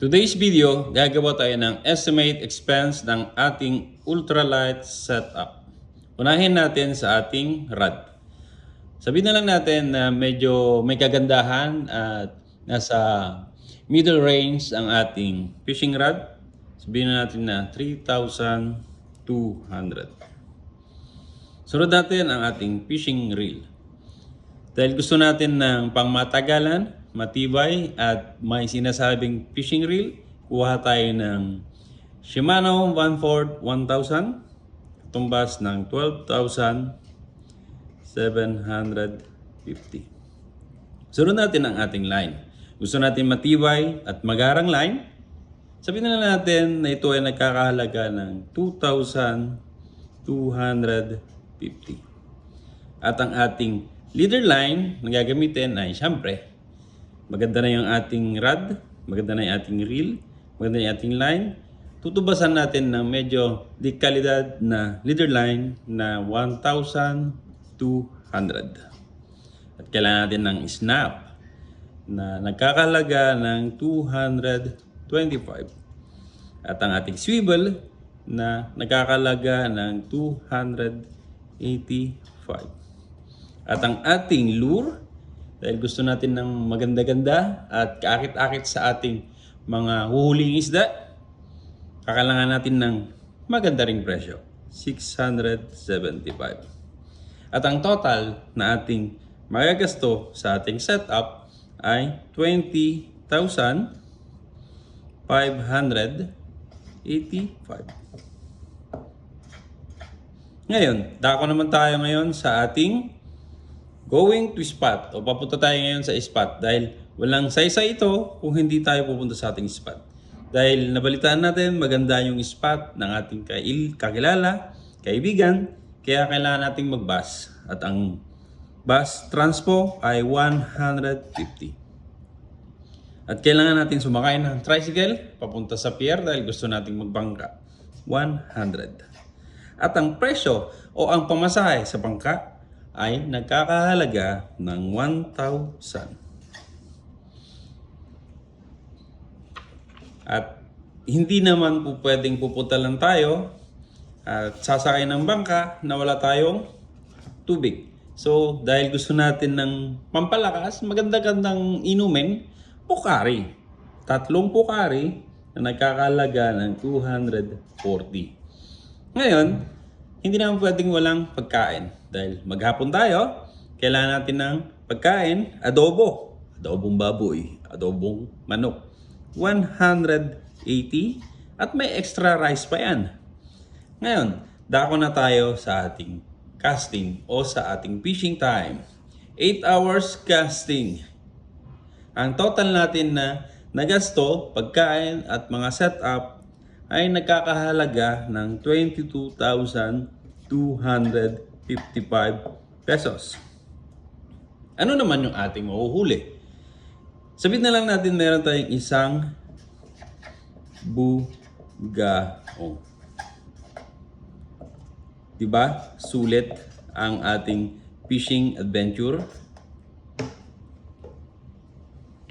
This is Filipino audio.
Today's video, gagawa tayo ng estimate expense ng ating ultralight setup. Unahin natin sa ating rod. Sabihin na lang natin na medyo may kagandahan at nasa middle range ang ating fishing rod. Sabihin na natin na 3,200. Sunod natin ang ating fishing reel. Dahil gusto natin ng pangmatagalan, matibay at may sinasabing fishing reel, kuha tayo ng Shimano 1/4 1000, tumbas ng 12,750. Sunod natin ang ating line. Gusto natin matibay at magarang line. Sabihin na natin na ito ay nagkakahalaga ng 2,250. At ang ating leader line na gagamitin ay siyempre, maganda na yung ating rod, maganda na yung ating reel, maganda na yung ating line. Tutubasan natin ng medyo di kalidad na leader line na 1,200. At kailangan natin ng snap na nagkakalaga ng 225. At ang ating swivel na nagkakalaga ng 285. At ang ating lure, dahil gusto natin ng maganda-ganda at kaakit-akit sa ating mga huhuling isda, kakailangan natin ng maganda ring presyo, 675. At ang total na ating magagasto sa ating setup ay 20,585. Ngayon, dako naman tayo ngayon sa ating going to spot o papunta tayo ngayon sa spot dahil walang saysay ito kung hindi tayo pupunta sa ating spot. Dahil nabalitaan natin maganda yung spot ng ating kakilala, kaibigan, kaya kailangan nating mag-bus. At ang bus transpo ay 150. At kailangan natin sumakay ng tricycle papunta sa pier dahil gusto nating magbangka, 100. At ang presyo o ang pamasahe sa bangka ay nagkakahalaga ng 1,000. At hindi naman po pwedeng pupunta lang tayo at sasakay ng bangka na wala tayong tubig. So dahil gusto natin ng pampalakas, maganda-gandang inumin, Pocari. 3 Pocari na nagkakahalaga ng 240. Ngayon, hindi naman pwedeng walang pagkain. Dahil maghapon tayo, kailangan natin ng pagkain, adobo. Adobong baboy, adobong manok. 180 at may extra rice pa yan. Ngayon, dako na tayo sa ating casting o sa ating fishing time. 8 hours casting. Ang total natin na nagasto, pagkain at mga setup ay nagkakahalaga ng 22,255 pesos. Ano naman yung ating mahuhuli? Sabihin na lang natin meron tayong isang bugaong. Diba? Sulit ang ating fishing adventure.